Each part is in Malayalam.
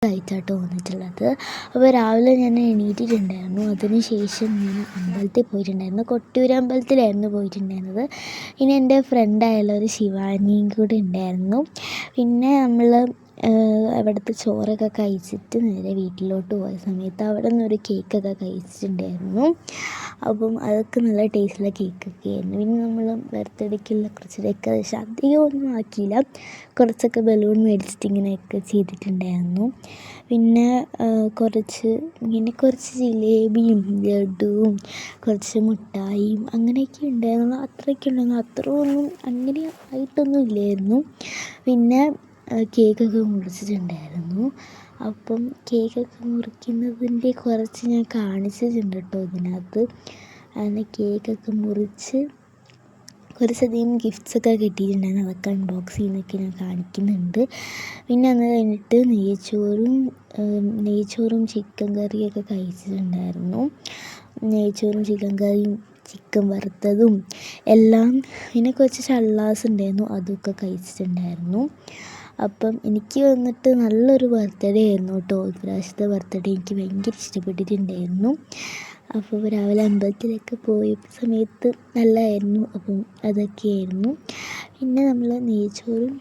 ആയിട്ടാട്ടോ വന്നിട്ടുള്ളത്. അപ്പോൾ രാവിലെ ഞാൻ എണീറ്റിട്ടുണ്ടായിരുന്നു. അതിന് ശേഷം ഞാൻ അമ്പലത്തിൽ പോയിട്ടുണ്ടായിരുന്നു. കൊട്ടിയൂർ അമ്പലത്തിലായിരുന്നു പോയിട്ടുണ്ടായിരുന്നത്. ഇനി എൻ്റെ ഫ്രണ്ടായുള്ള ഒരു ശിവാനിയും കൂടെ ഉണ്ടായിരുന്നു. പിന്നെ നമ്മൾ അവിടുത്തെ ചോറൊക്കെ കഴിച്ചിട്ട് നേരെ വീട്ടിലോട്ട് പോയ സമയത്ത് അവിടെ നിന്നൊരു കേക്കൊക്കെ കഴിച്ചിട്ടുണ്ടായിരുന്നു. അപ്പം അതൊക്കെ നല്ല ടേസ്റ്റുള്ള കേക്കൊക്കെ ആയിരുന്നു. പിന്നെ നമ്മൾ ബർത്ത്ഡേക്കുള്ള കുറച്ച് ഡെക്കറേഷൻ അധികമൊന്നും ആക്കിയില്ല, കുറച്ചൊക്കെ ബലൂൺ മേടിച്ചിട്ട് ഇങ്ങനെയൊക്കെ ചെയ്തിട്ടുണ്ടായിരുന്നു. പിന്നെ കുറച്ച് ജിലേബിയും ലഡുവും കുറച്ച് മിഠായിയും അങ്ങനെയൊക്കെ ഉണ്ടായിരുന്നു. അത്രയൊക്കെ ഉണ്ടായിരുന്നു, അത്രയൊന്നും അങ്ങനെ ആയിട്ടൊന്നും ഇല്ലായിരുന്നു. പിന്നെ കേക്കൊക്കെ മുറിച്ചിട്ടുണ്ടായിരുന്നു. അപ്പം കേക്കൊക്കെ മുറിക്കുന്നതിൻ്റെ കുറച്ച് ഞാൻ കാണിച്ചിട്ടുണ്ട് കേട്ടോ ഇതിനകത്ത്. അങ്ങനെ കേക്കൊക്കെ മുറിച്ച് കുറച്ചധികം ഗിഫ്റ്റ്സൊക്കെ കിട്ടിയിട്ടുണ്ടായിരുന്നു. അതൊക്കെ അൺബോക്സ് ചെയ്യുന്നതൊക്കെ ഞാൻ കാണിക്കുന്നുണ്ട്. പിന്നെ അത് കഴിഞ്ഞിട്ട് നെയ്ച്ചോറും ചിക്കൻ കറിയൊക്കെ കഴിച്ചിട്ടുണ്ടായിരുന്നു. നെയ്ച്ചോറും ചിക്കൻ കറിയും ചിക്കൻ വറുത്തതും എല്ലാം. പിന്നെ കുറച്ച് ചള്ളാസ് ഉണ്ടായിരുന്നു, അതൊക്കെ കഴിച്ചിട്ടുണ്ടായിരുന്നു. അപ്പം എനിക്ക് വന്നിട്ട് നല്ലൊരു ബർത്ത്ഡേ ആയിരുന്നു കേട്ടോ. ഇപ്രാവശ്യത്തെ ബർത്ത്ഡേ എനിക്ക് ഭയങ്കര ഇഷ്ടപ്പെട്ടിട്ടുണ്ടായിരുന്നു. അപ്പോൾ രാവിലെ അമ്പലത്തിലൊക്കെ പോയ സമയത്ത് നല്ലതായിരുന്നു. അപ്പം അതൊക്കെയായിരുന്നു. പിന്നെ നമ്മൾ നെയ്ച്ചോറും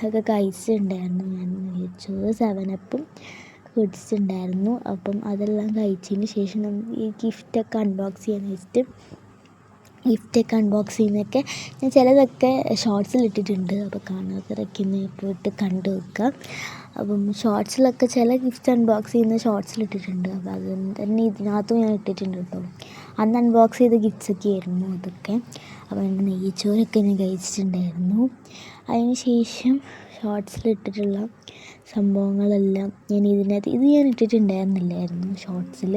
ഒക്കെ കഴിച്ചിട്ടുണ്ടായിരുന്നു. ഞാൻ നെയ്ച്ചോറ് 7up കുടിച്ചിട്ടുണ്ടായിരുന്നു. അപ്പം അതെല്ലാം കഴിച്ചതിന് ശേഷം നമ്മൾ ഈ ഗിഫ്റ്റൊക്കെ അൺബോക്സ് ചെയ്യാൻ വെച്ചിട്ട് ചെയ്യുന്നതൊക്കെ ഞാൻ ചിലതൊക്കെ ഷോർട്സിൽ ഇട്ടിട്ടുണ്ട്. അപ്പോൾ കാണാത്തവരൊക്കെ ഒന്ന് പോയിട്ട് കണ്ടു വെക്കുക. അപ്പം ഷോർട്സിലൊക്കെ ചില ഗിഫ്റ്റ് അൺബോക്സ് ചെയ്യുന്ന ഷോർട്സിൽ ഇട്ടിട്ടുണ്ട്. അപ്പോൾ അത് തന്നെ ഇതിനകത്തും ഞാൻ ഇട്ടിട്ടുണ്ട് കേട്ടോ. അന്ന് അൺബോക്സ് ചെയ്ത ഗിഫ്റ്റ്സൊക്കെ ആയിരുന്നു അതൊക്കെ. അപ്പോൾ എൻ്റെ നെയ്ച്ചോറൊക്കെ ഞാൻ കഴിച്ചിട്ടുണ്ടായിരുന്നു. അതിന് ശേഷം ഷോർട്സിലിട്ടിട്ടുള്ള സംഭവങ്ങളെല്ലാം ഞാൻ ഞാൻ ഇട്ടിട്ടുണ്ടായിരുന്നില്ലായിരുന്നു ഷോർട്സിൽ.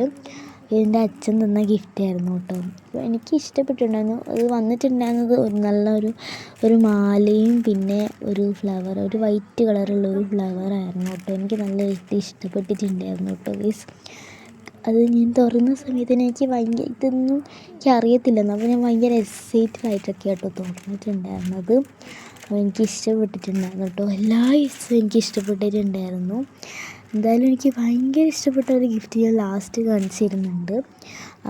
എൻ്റെ അച്ഛൻ തന്ന ഗിഫ്റ്റായിരുന്നു കേട്ടോ. അപ്പോൾ എനിക്ക് ഇഷ്ടപ്പെട്ടിട്ടുണ്ടായിരുന്നു. അത് വന്നിട്ടുണ്ടായിരുന്നത് ഒരു മാലയും പിന്നെ ഒരു ഫ്ലവർ, ഒരു വൈറ്റ് കളറുള്ള ഒരു ഫ്ലവറായിരുന്നു കേട്ടോ. എനിക്ക് നല്ല ഇഷ്ടപ്പെട്ടിട്ടുണ്ടായിരുന്നു കേട്ടോ ഗൈസ്. അത് ഞാൻ തുറന്ന സമയത്ത് എനിക്ക് ഇതൊന്നും എനിക്ക് അറിയത്തില്ലെന്ന്. അപ്പോൾ ഞാൻ ഭയങ്കര എക്സൈറ്റഡ് ആയിട്ടൊക്കെ കേട്ടോ തുറന്നിട്ടുണ്ടായിരുന്നത്. അപ്പോൾ എനിക്ക് ഇഷ്ടപ്പെട്ടിട്ടുണ്ടായിരുന്നു കേട്ടോ. എല്ലാ ഗിഫ്റ്റ്സും എനിക്ക് ഇഷ്ടപ്പെട്ടിട്ടുണ്ടായിരുന്നു. എന്തായാലും എനിക്ക് ഭയങ്കര ഇഷ്ടപ്പെട്ട ഒരു ഗിഫ്റ്റ് ഞാൻ ലാസ്റ്റ് കാണിച്ചിരുന്നുണ്ട്.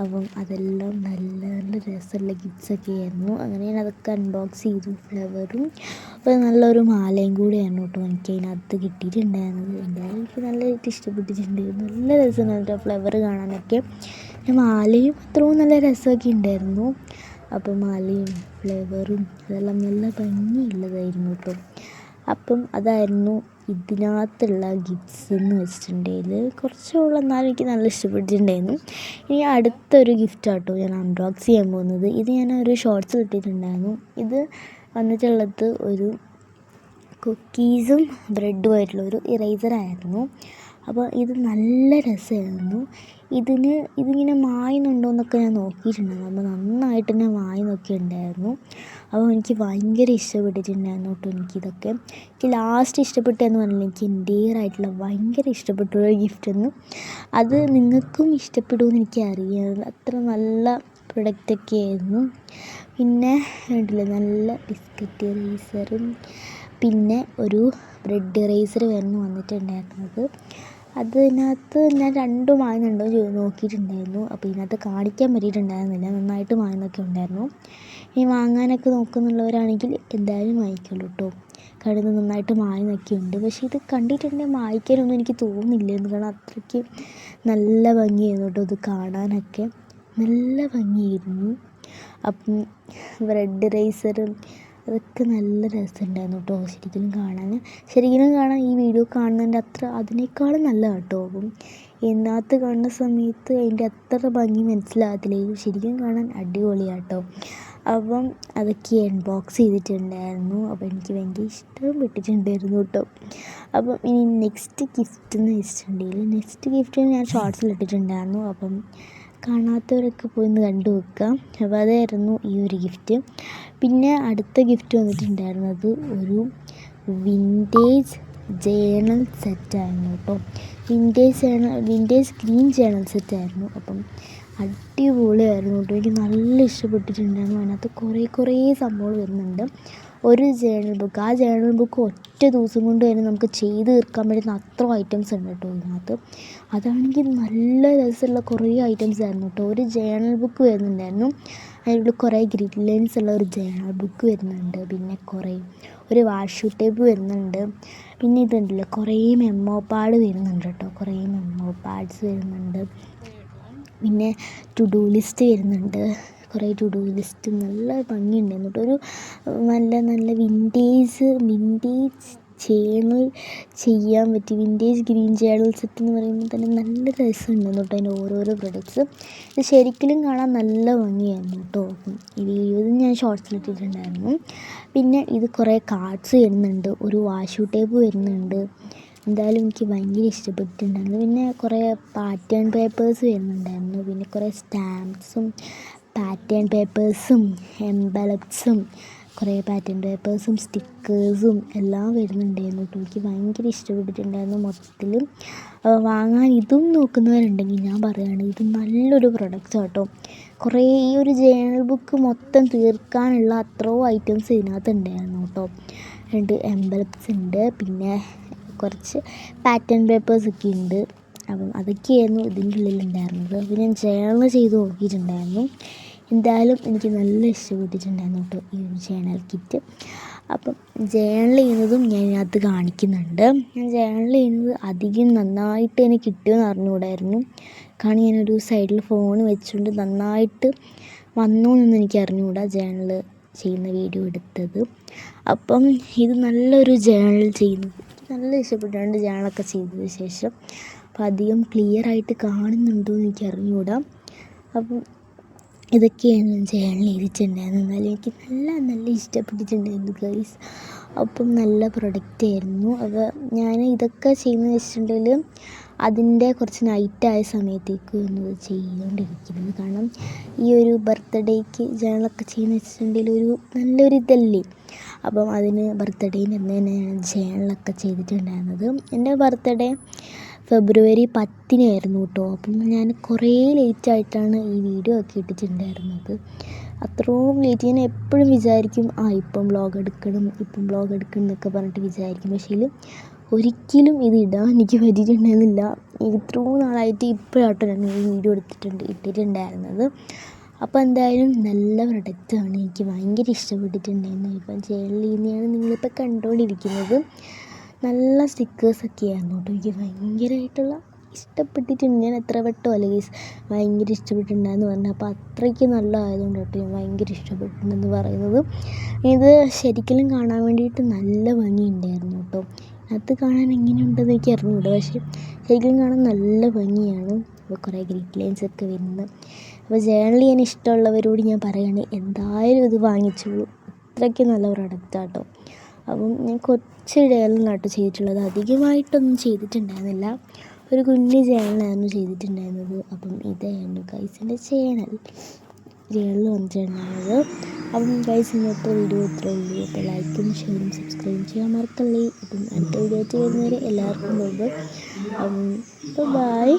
അപ്പം അതെല്ലാം നല്ല നല്ല രസമുള്ള ഗിഫ്റ്റ്സൊക്കെ ആയിരുന്നു. അങ്ങനെ ഞാൻ അതൊക്കെ അൺബോക്സ് ചെയ്തു. ഫ്ലവറും നല്ലൊരു മാലയും കൂടെയാണ് കേട്ടോ എനിക്ക് അതിനകത്ത് കിട്ടിയിട്ടുണ്ടായിരുന്നത്. എന്തായാലും എനിക്ക് നല്ലതായിട്ട് ഇഷ്ടപ്പെട്ടിട്ടുണ്ടായിരുന്നു. നല്ല രസമുണ്ടായിരുന്നു കേട്ടോ ഫ്ലവർ കാണാനൊക്കെ. മാലയും അത്രയും നല്ല രസമൊക്കെ ഉണ്ടായിരുന്നു. അപ്പം മാലയും ഫ്ലവറും അതെല്ലാം നല്ല ഭംഗിയുള്ളതായിരുന്നു കേട്ടോ. അപ്പം അതായിരുന്നു ഇതിനകത്തുള്ള ഗിഫ്റ്റ്സ് എന്ന് വെച്ചിട്ടുണ്ടെങ്കിൽ. കുറച്ചുള്ള എന്നാലും എനിക്ക് നല്ല ഇഷ്ടപ്പെട്ടിട്ടുണ്ടായിരുന്നു. ഇനി അടുത്തൊരു ഗിഫ്റ്റാട്ടോ ഞാൻ അൺബോക്സ് ചെയ്യാൻ പോകുന്നത്. ഇത് ഞാൻ ഒരു ഷോർട്സിൽ ഇട്ടിട്ടുണ്ടായിരുന്നു. ഇത് വന്നിട്ടുള്ളത് ഒരു കുക്കീസും ബ്രെഡുമായിട്ടുള്ള ഒരു ഇറേസറായിരുന്നു. അപ്പോൾ ഇത് നല്ല രസമായിരുന്നു. ഇതിങ്ങനെ മായുന്നുണ്ടോ എന്നൊക്കെ ഞാൻ നോക്കിയിട്ടുണ്ടായിരുന്നു. അപ്പോൾ നന്നായിട്ട് തന്നെ മായുന്നൊക്കെ ഉണ്ടായിരുന്നു. അപ്പോൾ എനിക്ക് ഭയങ്കര ഇഷ്ടപ്പെട്ടിട്ടുണ്ടായിരുന്നു കേട്ടോ എനിക്കിതൊക്കെ. എനിക്ക് ലാസ്റ്റ് ഇഷ്ടപ്പെട്ടതെന്ന് പറഞ്ഞാൽ എനിക്ക് എൻ്റെതായിട്ടുള്ള ഭയങ്കര ഇഷ്ടപ്പെട്ടൊരു ഗിഫ്റ്റെന്ന്. അത് നിങ്ങൾക്കും ഇഷ്ടപ്പെടുമെന്ന് എനിക്കറിയാം. അത്ര നല്ല പ്രൊഡക്റ്റൊക്കെ ആയിരുന്നു. പിന്നെ കണ്ടില്ലേ നല്ല ബിസ്ക്കറ്റ് ഇറേസറും പിന്നെ ഒരു ബ്രെഡ് ഇറേസറുമായിരുന്നു വന്നിട്ടുണ്ടായിരുന്നത്. അതിനകത്ത് ഞാൻ 2 മായുന്നുണ്ടോ നോക്കിയിട്ടുണ്ടായിരുന്നു. അപ്പോൾ ഇതിനകത്ത് കാണിക്കാൻ പറ്റിയിട്ടുണ്ടായിരുന്നില്ല. നന്നായിട്ട് മായുന്നൊക്കെ ഉണ്ടായിരുന്നു. ഇനി വാങ്ങാനൊക്കെ നോക്കുന്നുള്ളവരാണെങ്കിൽ എന്തായാലും വാങ്ങിക്കുള്ളൂ കേട്ടോ. കാരണം നന്നായിട്ട് മായുന്നൊക്കെ ഉണ്ട്. പക്ഷേ ഇത് കണ്ടിട്ടുണ്ടെങ്കിൽ മായ്ക്കാനൊന്നും എനിക്ക് തോന്നുന്നില്ലായിരുന്നു. കാരണം അത്രയ്ക്ക് നല്ല ഭംഗിയായിരുന്നു കേട്ടോ ഇത് കാണാനൊക്കെ. നല്ല ഭംഗിയായിരുന്നു. അപ്പം ബ്രെഡ് ഇറേസറും അതൊക്കെ നല്ല രസമുണ്ടായിരുന്നു കേട്ടോ ശരിക്കും കാണാൻ ഈ വീഡിയോ കാണുന്നതിൻ്റെ അതിനേക്കാളും നല്ലതാണ് കേട്ടോ. അപ്പം ഇതിനകത്ത് കാണുന്ന സമയത്ത് അതിൻ്റെ അത്ര ഭംഗി മനസ്സിലാകത്തില്ല. ഇത് ശരിക്കും കാണാൻ അടിപൊളിയാണ് കേട്ടോ. അപ്പം അതൊക്കെ അൺബോക്സ് ചെയ്തിട്ടുണ്ടായിരുന്നു. അപ്പോൾ എനിക്ക് ഭയങ്കര ഇഷ്ടപ്പെട്ടിട്ടുണ്ടായിരുന്നു കേട്ടോ. അപ്പം ഇനി നെക്സ്റ്റ് ഗിഫ്റ്റ് എന്ന് വെച്ചിട്ടുണ്ടെങ്കിൽ ഞാൻ ഷോർട്സിൽ ഇട്ടിട്ടുണ്ടായിരുന്നു. അപ്പം കാണാത്തവരൊക്കെ പോയി ഒന്ന് കണ്ടു വെക്കാം. അപ്പോൾ അതായിരുന്നു ഈ ഒരു ഗിഫ്റ്റ്. പിന്നെ അടുത്ത ഗിഫ്റ്റ് വന്നിട്ടുണ്ടായിരുന്നത് ഒരു വിൻറ്റേജ് ജേണൽ സെറ്റായിരുന്നു കേട്ടോ. വിൻറ്റേജ് ഗ്രീൻ ജേണൽ സെറ്റായിരുന്നു. അപ്പം അടിപൊളിയായിരുന്നു കേട്ടോ. എനിക്ക് നല്ല ഇഷ്ടപ്പെട്ടിട്ടുണ്ടായിരുന്നു. അതിനകത്ത് കുറേ സംഭവങ്ങൾ വരുന്നുണ്ട്. ഒരു ജേണൽ ബുക്ക്, ആ ജേണൽ ബുക്ക് ഒറ്റ ദിവസം കൊണ്ട് തന്നെ നമുക്ക് ചെയ്ത് തീർക്കാൻ പറ്റുന്ന അത്ര ഐറ്റംസ് ഉണ്ട് കേട്ടോ ഇതിനകത്ത്. അതാണെങ്കിൽ നല്ല രസമുള്ള കുറേ ഐറ്റംസ് ആയിരുന്നു കേട്ടോ. ഒരു ജേണൽ ബുക്ക് വരുന്നുണ്ടായിരുന്നു, അതിനുള്ളിൽ കുറേ ഗ്രിഡ് ലൈൻസ് ഉള്ള ഒരു ജേണൽ ബുക്ക് വരുന്നുണ്ട്. പിന്നെ ഒരു വാഷ് ടേപ്പ് വരുന്നുണ്ട്. പിന്നെ ഇതുണ്ടല്ലോ കുറേ മെമ്മോ പാഡ് വരുന്നുണ്ട് കേട്ടോ. കുറേ മെമ്മോ പാഡ്സ് വരുന്നുണ്ട്. പിന്നെ ടു ഡു ലിസ്റ്റ് വരുന്നുണ്ട്. കുറേ ടു ഡു ലിസ്റ്റ് നല്ല ഭംഗിയുണ്ടായിരുന്നു കേട്ടോ. ഒരു നല്ല വിൻറ്റേജ് ജേണൽ ചെയ്യാൻ പറ്റി. വിൻറ്റേജ് ഗ്രീൻ ജേണൽ സെറ്റ് എന്ന് പറയുമ്പോൾ തന്നെ നല്ല രസമുണ്ടായിരുന്നു കേട്ടോ അതിൻ്റെ ഓരോരോ പ്രൊഡക്ട്സ്. ഇത് ശരിക്കും കാണാൻ നല്ല ഭംഗിയായിരുന്നു കേട്ടോ. ഈ വീഡിയോയിൽ ഞാൻ ഷോർട്സിലിട്ടിട്ടുണ്ടായിരുന്നു. പിന്നെ ഇത് കുറേ കാർഡ്സ് വരുന്നുണ്ട്, ഒരു വാഷ് ടേപ്പ് വരുന്നുണ്ട്. എന്തായാലും എനിക്ക് ഭയങ്കര ഇഷ്ടപ്പെട്ടിട്ടുണ്ടായിരുന്നു. പിന്നെ കുറേ പാറ്റേൺ പേപ്പേഴ്സ് വരുന്നുണ്ടായിരുന്നു. പിന്നെ കുറേ സ്റ്റാമ്പ്സും പാറ്റേൺ പേപ്പേഴ്സും എംബലപ്സും കുറേ പാറ്റേൺ പേപ്പേഴ്സും സ്റ്റിക്കേഴ്സും എല്ലാം വരുന്നുണ്ടായിരുന്നു കേട്ടോ. എനിക്ക് ഭയങ്കര ഇഷ്ടപ്പെട്ടിട്ടുണ്ടായിരുന്നു മൊത്തത്തിൽ. വാങ്ങാൻ ഇതും നോക്കുന്നവരുണ്ടെങ്കിൽ ഞാൻ പറയുകയാണ്, ഇത് നല്ലൊരു പ്രൊഡക്റ്റ് കേട്ടോ. ഈ ഒരു ജേണൽ ബുക്ക് മൊത്തം തീർക്കാനുള്ള അത്രയോ ഐറ്റംസ് ഇതിനകത്ത് ഉണ്ടായിരുന്നു കേട്ടോ. 2 എംബലപ്സ് ഉണ്ട്, പിന്നെ കുറച്ച് പാറ്റേൺ പേപ്പേഴ്സൊക്കെ ഉണ്ട്. അപ്പം അതൊക്കെയായിരുന്നു ഇതിൻ്റെ ഉള്ളിലുണ്ടായിരുന്നത്. അപ്പോൾ ഞാൻ ജേണൽ ചെയ്ത് നോക്കിയിട്ടുണ്ടായിരുന്നു. എന്തായാലും എനിക്ക് നല്ല ഇഷ്ടപ്പെട്ടിട്ടുണ്ടായിരുന്നു കേട്ടോ ഈ ഒരു ജേണൽ കിറ്റ്. അപ്പം ജേണൽ ചെയ്യുന്നതും ഞാൻ ഇതിനകത്ത് കാണിക്കുന്നുണ്ട്. ഞാൻ ജേണൽ ചെയ്യുന്നത് അധികം നന്നായിട്ട് എനിക്ക് കിട്ടുമെന്ന് അറിഞ്ഞുകൂടായിരുന്നു. കാരണം ഞാനൊരു സൈഡിൽ ഫോൺ വെച്ചുകൊണ്ട് നന്നായിട്ട് വന്നു എന്നൊന്നും എനിക്ക് അറിഞ്ഞുകൂടാ ജേണൽ ചെയ്യുന്ന വീഡിയോ എടുത്തത്. അപ്പം ഇത് നല്ലൊരു ജേണൽ ചെയ്യുന്നത് നല്ല ഇഷ്ടപ്പെട്ടാണ്ട് ജേണലൊക്കെ ചെയ്തതിന് ശേഷം. അപ്പം അധികം ക്ലിയറായിട്ട് കാണുന്നുണ്ടോ എന്ന് എനിക്ക് അറിഞ്ഞുകൂടാ. അപ്പം ഇതൊക്കെയാണ് ഞാൻ ജേണൽ ചെയ്തിട്ടുണ്ടായിരുന്നത്. എന്നാലും എനിക്ക് നല്ല ഇഷ്ടപ്പെട്ടിട്ടുണ്ടായിരുന്നു ഗൈസ്. അപ്പം നല്ല പ്രൊഡക്റ്റായിരുന്നു. അപ്പോൾ ഞാൻ ഇതൊക്കെ ചെയ്യുന്നത് വെച്ചിട്ടുണ്ടെങ്കിൽ അതിൻ്റെ കുറച്ച് നൈറ്റായ സമയത്തേക്ക് എന്നത് ചെയ്തുകൊണ്ടിരിക്കുന്നത്. കാരണം ഈ ഒരു ബർത്ത്ഡേക്ക് ജേണലൊക്കെ ചെയ്യുന്നത് വെച്ചിട്ടുണ്ടെങ്കിൽ നല്ലൊരു ഇതല്ലേ. അപ്പം അതിന് ബർത്ത്ഡേൻ്റെ അന്ന് തന്നെ ഞാൻ ജേണലൊക്കെ ചെയ്തിട്ടുണ്ടായിരുന്നത്. എൻ്റെ ബർത്ത്ഡേ ഫെബ്രുവരി 10-നായിരുന്നു കേട്ടോ. അപ്പം ഞാൻ കുറേ ലേറ്റായിട്ടാണ് ഈ വീഡിയോ ഒക്കെ ഇട്ടിട്ടുണ്ടായിരുന്നത്. അത്രയും ലേറ്റ്. ഞാൻ എപ്പോഴും വിചാരിക്കും ഇപ്പം വ്ളോഗ് എടുക്കണം എന്നൊക്കെ പറഞ്ഞിട്ട് വിചാരിക്കും. പക്ഷേ ഒരിക്കലും ഇത് ഇടാൻ എനിക്ക് പറ്റിയിട്ടുണ്ടായിരുന്നില്ല. ഇത്രയും നാളായിട്ട് ഇപ്പോഴാട്ടോ ഞാൻ ഈ വീഡിയോ ഇട്ടിട്ടുണ്ടായിരുന്നത്. അപ്പോൾ എന്തായാലും നല്ല പ്രൊഡക്റ്റാണ്, എനിക്ക് ഭയങ്കര ഇഷ്ടപ്പെട്ടിട്ടുണ്ടായിരുന്നു. ഇപ്പം ജേണൽ ചെയ്യുന്നതാണ് നിങ്ങളിപ്പോൾ കണ്ടുകൊണ്ടിരിക്കുന്നത്. നല്ല സ്റ്റിക്കേഴ്സൊക്കെയായിരുന്നു കേട്ടോ. എനിക്ക് ഭയങ്കരമായിട്ടുള്ള ഇഷ്ടപ്പെട്ടിട്ടുണ്ട്. ഞാൻ എത്ര വട്ടമല്ല ഗൈസ് ഭയങ്കര ഇഷ്ടപ്പെട്ടിട്ടുണ്ടായെന്ന് പറഞ്ഞത്. അപ്പോൾ അത്രയ്ക്ക് നല്ലതായതുകൊണ്ട് കേട്ടോ ഞാൻ ഭയങ്കര ഇഷ്ടപ്പെട്ടിട്ടുണ്ടെന്ന് പറയുന്നത്. ഇത് ശരിക്കും കാണാൻ വേണ്ടിയിട്ട് നല്ല ഭംഗിയുണ്ടായിരുന്നു കേട്ടോ. അത് കാണാൻ എങ്ങനെയുണ്ടെന്ന് എനിക്ക് അറിഞ്ഞുകൂടാ, പക്ഷേ ശരിക്കും കാണാൻ നല്ല ഭംഗിയാണ്. അപ്പോൾ കുറേ ഗ്രിഡ് ലൈൻസൊക്കെ വരുന്നത്. അപ്പോൾ ജേണൽ ചെയ്യാൻ ഇഷ്ടമുള്ളവരോട് ഞാൻ പറയുകയാണ്, എന്തായാലും ഇത് വാങ്ങിച്ചോളൂ. അത്രയ്ക്ക് നല്ല പ്രൊഡക്റ്റാണ് കേട്ടോ. അപ്പം ഞാൻ കുറച്ച് ജേണലിനാട്ടോ ചെയ്തിട്ടുള്ളത്, അധികമായിട്ടൊന്നും ചെയ്തിട്ടുണ്ടായിരുന്നില്ല. ഒരു കുഞ്ഞ് ജേണലായിരുന്നു ചെയ്തിട്ടുണ്ടായിരുന്നത്. അപ്പം ഇതായിരുന്നു ഗൈസിൻ്റെ ജേണൽ വന്നിട്ടുണ്ടായിരുന്നത്. അപ്പം ഗൈസ് ഇന്നത്തെ വീഡിയോ ഇത്രയേ ഉള്ളൂ. അപ്പോൾ ലൈക്കും ഷെയറും സബ്സ്ക്രൈബും ചെയ്യാൻ മറക്കല്ലേ. അപ്പം അടുത്ത വീഡിയോ ആയിട്ട് വരുന്നവരെ എല്ലാവർക്കും ബൈ.